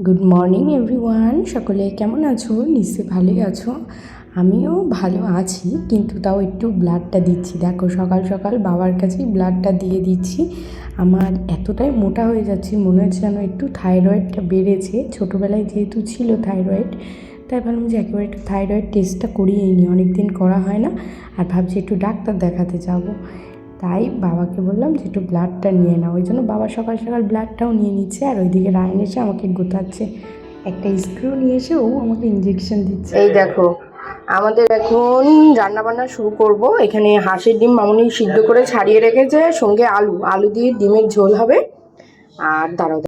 Good morning everyone, সকলে কেমন আছো? নিশ্চয়ই ভালোই আছো। আমিও ভালো আছি, কিন্তু তাও একটু ব্লাডটা দিচ্ছি। দেখো, সকাল সকাল বাবার কাছেই ব্লাডটা দিয়ে দিচ্ছি। আমার এতটাই মোটা হয়ে যাচ্ছি, মনে হচ্ছে যেন একটু থাইরয়েডটা বেড়েছে। ছোটোবেলায় যেহেতু ছিল থাইরয়েড, তাই ভাবলাম যে একেবারে একটু থাইরয়েড টেস্টটা করিয়েই নিই, অনেক দিন করা হয় না। আর ভাবছি একটু ডাক্তার দেখাতে যাবো, তাই বাবাকে বললাম যে একটু ব্লাডটা নিয়ে নাও। ওই জন্য বাবা সকাল সকাল ব্লাডটাও নিয়ে নিচ্ছে। আর ওইদিকে রায়ন এসে আমাকে গোতাচ্ছে, একটা স্ক্রু নিয়ে এসে ও আমাকে ইঞ্জেকশন দিচ্ছে। এই দেখো, আমাদের এখন রান্না বান্না শুরু করব। এখানে হাঁসের ডিম মামুনি সিদ্ধ করে ছাড়িয়ে রেখেছে, সঙ্গে আলু দিয়ে ডিমের ঝোল হবে। আর দাঁড়াও,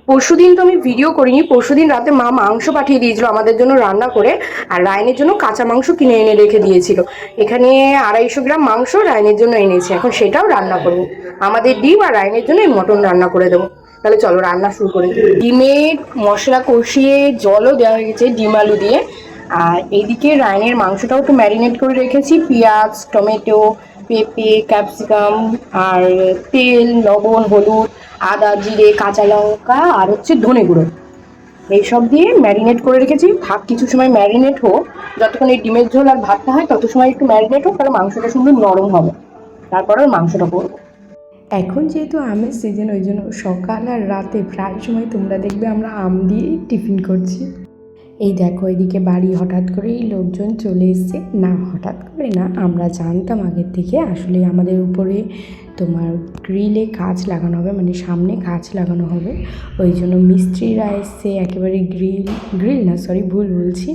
পরশুদিন তো আমি ভিডিও করিনি। পরশুদিন রাতে মা মাংস পাঠিয়ে দিয়েছিল আমাদের জন্য রান্না করে, আর রায়নের জন্য কাঁচা মাংস কিনে এনে রেখে দিয়েছিল। এখানে 250 গ্রাম মাংস রায়নের জন্য এনেছে, এখন সেটাও রান্না করব। আমাদের ডিম আর রায়নের জন্য এই মটন রান্না করে দেবো। তাহলে চলো রান্না শুরু করে দিই। ডিমের মশলা কষিয়ে জলও দেওয়া হয়ে গেছে ডিম আলু দিয়ে। আর এইদিকে রায়নের মাংসটাও একটু ম্যারিনেট করে রেখেছি। পেঁয়াজ, টমেটো, পেঁপে, ক্যাপসিকাম, আর তেল, লবণ, হলুদ, আদা, জিরে, কাঁচা লঙ্কা, আর ধনে গুঁড়ো, এইসব দিয়ে ম্যারিনেট করে রেখেছি। থাক কিছু সময় ম্যারিনেট হোক, যতক্ষণ এই ডিমের ঝোল আর ভাতটা হয় তত সময় একটু ম্যারিনেট হোক, তাহলে মাংসটা সুন্দর নরম হবে। তারপর আর মাংসটা করবো। এখন যেহেতু আমের সিজন, ওই জন্য সকাল আর রাতে প্রায় সময় তোমরা দেখবে আমরা আম দিয়েই টিফিন করছি। এই দেখো, এদিকে বাড়ি হঠাৎ করেই লোকজন চলে এসছে। না, হঠাৎ করে না, আমরা জানতাম আগের থেকে। আসলে আমাদের উপরে তোমার গ্রিলে কাঁচ লাগানো হবে, মানে সামনে কাঁচ লাগানো হবে। ওই জন্য মিস্ত্রিরা এসছে, একেবারে গ্রিল না, সরি ভুল বলছি,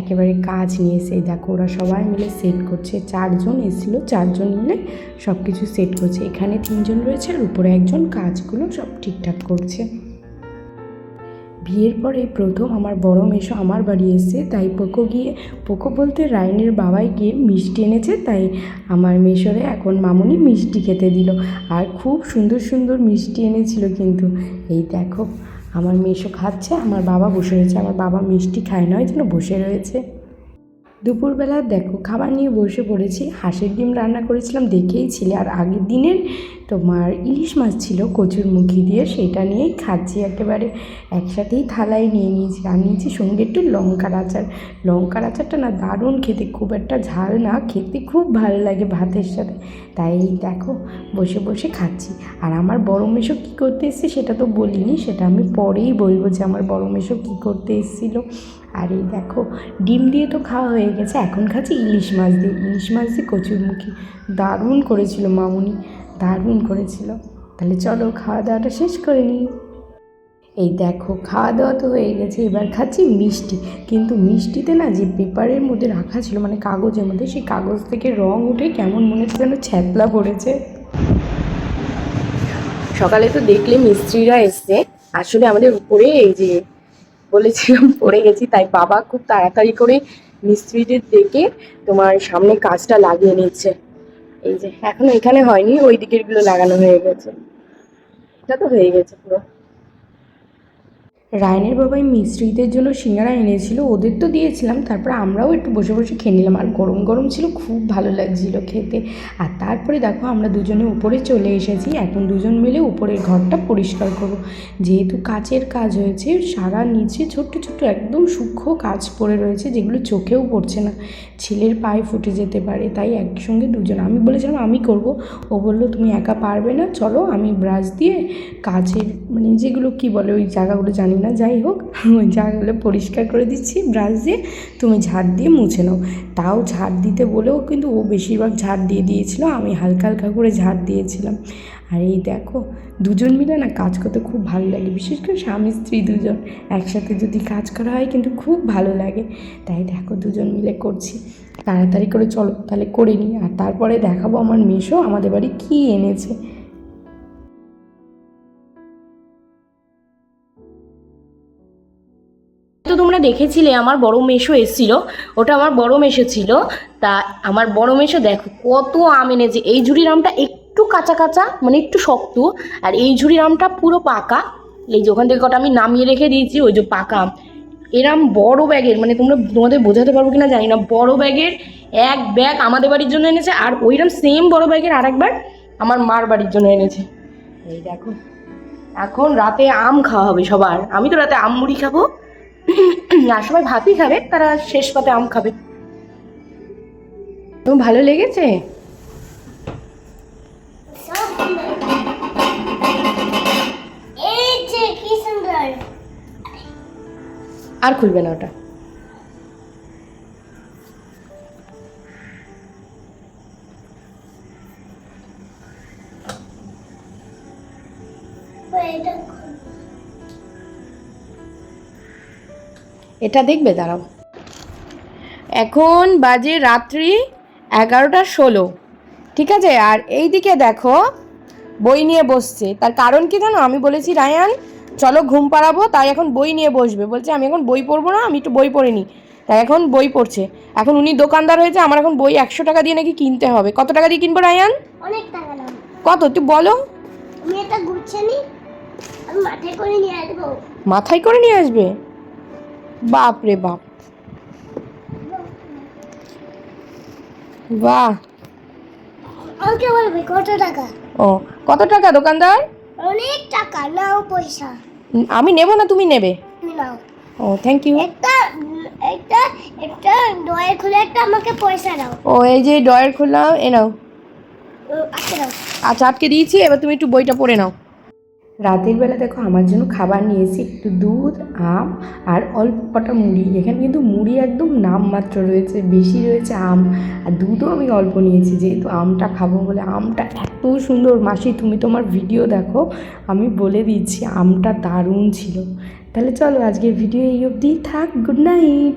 একেবারে কাঁচ নিয়ে এসে দেখো ওরা সবাই মিলে সেট করছে। 4 জন এসেছিলো, 4 জন মিলে সব কিছু সেট করছে। এখানে 3 জন রয়েছে, আর উপরে একজন কাজগুলো সব ঠিকঠাক করছে। বিয়ের পরে প্রথম আমার বড় মেসো আমার বাড়ি এসেছে, তাই পোকো বলতে রায়নের বাবাই গিয়ে মিষ্টি এনেছে, তাই আমার মেসোরে এখন মামুনি মিষ্টি খেতে দিল। আর খুব সুন্দর সুন্দর মিষ্টি এনেছিল কিন্তু। এই দেখো, আমার মেসো খাচ্ছে, আমার বাবা বসে রয়েছে। আমার বাবা মিষ্টি খায় না, ওই জন্য বসে রয়েছে। দুপুরবেলা দেখো খাবার নিয়ে বসে পড়েছি। হাঁসের ডিম রান্না করেছিলাম, দেখেই ছিলে। আর আগের দিনের তোমার ইলিশ মাছ ছিল কচুর মুখি দিয়ে, সেটা নিয়েই খাচ্ছি। একেবারে একসাথেই থালায় নিয়ে নিয়েছি। আর নিয়েছি সঙ্গে একটু লঙ্কার আচার। লঙ্কার আচারটা না দারুণ খেতে, খুব একটা ঝাল না, খেতে খুব ভালো লাগে ভাতের সাথে। তাই দেখো বসে বসে খাচ্ছি। আর আমার বড় মেসো কী করতে এসছে সেটা তো বলিনি, সেটা আমি পরেই বলবো যে আমার বড় মেসো কী করতে এসেছিলো। আর এই দেখো, ডিম দিয়ে তো খাওয়া হয়ে গেছে, এখন খাচ্ছি ইলিশ মাছ দিয়ে কচুরমুখী। দারুণ করেছিল মামুনি, দারুণ করেছিল। তাহলে চলো খাওয়া দাওয়াটা শেষ করে নিই। এই দেখো, খাওয়া দাওয়া তো হয়ে গেছে, এবার খাচ্ছি মিষ্টি। কিন্তু মিষ্টিতে না যে পেপারের মধ্যে রাখা ছিল, মানে কাগজের মধ্যে, সেই কাগজ থেকে রং উঠে কেমন মনে হচ্ছে যেন ছ্যাতলা পড়েছে। সকালে তো দেখলে মিস্ত্রিরা এসছে, আসলে আমাদের উপরে এই যে বলেছিলাম পড়ে গেছি, তাই বাবা খুব তাড়াতাড়ি করে মিস্ত্রিদের ডেকে তোমার সামনে কাজটা লাগিয়ে নিচ্ছে। এই যে এখনো এখানে হয়নি, ওই দিকের গুলো লাগানো হয়ে গেছে, এটা তো হয়ে গেছে পুরো। রায়নের বাবাই মিস্ত্রিদের জন্য সিঙ্গারা এনেছিল, ওদের তো দিয়েছিলাম, তারপর আমরাও একটু বসে বসে খেয়ে নিলাম। আর গরম গরম ছিল, খুব ভালো লাগছিল খেতে। আর তারপরে দেখো আমরা দুজনে উপরে চলে এসেছি। এখন দুজন মিলে উপরের ঘরটা পরিষ্কার করব। যেহেতু কাচের কাজ হয়েছে, সারা নিচে ছোট্ট ছোট্ট একদম সূক্ষ্ম কাজ পড়ে রয়েছে, যেগুলো চোখেও পড়ছে না, ছেলের পায়ে ফুটে যেতে পারে। তাই একসঙ্গে দুজন, আমি বলেছিলাম আমি করব, ও বললো তুমি একা পারবে না, চলো আমি ব্রাশ দিয়ে কাচের মানে যেগুলো কি বলে ওই জায়গাগুলো জানি না, যাই হোক ওই জায়গাগুলো পরিষ্কার করে দিচ্ছি ব্রাশ দিয়ে, তুমি ঝাড় দিয়ে মুছে নাও। তাও ঝাড় দিতে বলেও কিন্তু ও বেশিরভাগ ঝাড় দিয়ে দিয়েছিল, আমি হালকা হালকা করে ঝাড় দিয়েছিলাম। আর এই দেখো, দুজন মিলে না কাজ করতে খুব ভালো লাগে, বিশেষ করে স্বামী স্ত্রী দুজন একসাথে যদি কাজ করা হয় কিন্তু খুব ভালো লাগে। তাই দেখো দুজন মিলে করছি। তাড়াতাড়ি করে চলো তাহলে করে নিই, আর তারপরে দেখাবো আমার মেসো আমাদের বাড়ি কী এনেছে। তো তোমরা দেখেছিলে আমার বড় মেসো এসেছিল, ওটা আমার বড় মেসো ছিল। তা আমার বড় মেসো দেখো কত আম এনেছে। এই ঝুড়ির আমটা একটু কাঁচা কাঁচা, মানে একটু শক্ত, আর এই ঝুড়ির আমটা পুরো পাকা। এই যে ওখান থেকে কটা আমি নামিয়ে রেখে দিয়েছি, ওই যে পাকা আম। এরম বড় ব্যাগের, মানে তোমাদের বোঝাতে পারবো কিনা জানি না, বড় ব্যাগের এক ব্যাগ আমাদের বাড়ির জন্য এনেছে, আর ওইরকম সেম বড় ব্যাগের আর এক ব্যাগ আমার মার বাড়ির জন্য এনেছে। এই দেখো এখন রাতে আম খাওয়া হবে সবার। আমি তো রাতে আম মুড়ি খাবো, আর সবাই ভাতই খাবে, তারা শেষ পাতে আম খাবে। তো ভালো লেগেছে? আর খুলবে না ওটা। এটা দেখবে, দাঁড়াও। এখন বাজে রাত্রি 11:16, ঠিক আছে? আর এই দিকে দেখো বই নিয়ে বসছে। তার কারণ কি জানো? আমি বলেছি রায়ান চলো ঘুম পাড়াবো, তাই এখন বই নিয়ে বসবে। বলছে আমি এখন বই পড়বো না, আমি একটু বই পড়ে নিই। তাই এখন বই পড়ছে। এখন উনি দোকানদার হয়েছে, আমার এখন বই 100 টাকা দিয়ে নাকি কিনতে হবে। কত টাকা দিয়ে কিনবো রায়ান? অনেক টাকা দাম। কত তুই বলো? আমি এটা গুছানি, আমি মাথায় করে নিয়ে আসবো। মাথায় করে নিয়ে আসবে? বাপ রে বাপ, বাহ। আমাকে বলবে কত টাকা? ও, কত টাকা দোকানদার? অনেক টাকা। নাও পয়সা। আমি নেব না, তুমি নেবে? তুমি নাও। ও থ্যাংক ইউ। একটা একটা একটা ড্রয়ার খুলে একটা আমাকে পয়সা দাও। ও এই যে ড্রয়ার খুললাম, এ নাও। আচ্ছা দাও। আচ্ছা আটকে দিয়েছি, এবার তুমি একটু বইটা পড়ে নাও। রাতের বেলা দেখো আমার জন্য খাবার নিয়েছি, একটু দুধ, আম আর অল্প কটা মুড়ি। এখানে কিন্তু মুড়ি একদম নামমাত্র রয়েছে, বেশি রয়েছে আম। আর দুধও আমি অল্প নিয়েছি, যেহেতু আমটা খাবো বলে। আমটা এত সুন্দর, মাসি তুমি তোমার ভিডিও দেখো, আমি বলে দিচ্ছি আমটা দারুণ ছিল। তাহলে চলো আজকের ভিডিও এই অবধি থাক, গুড নাইট।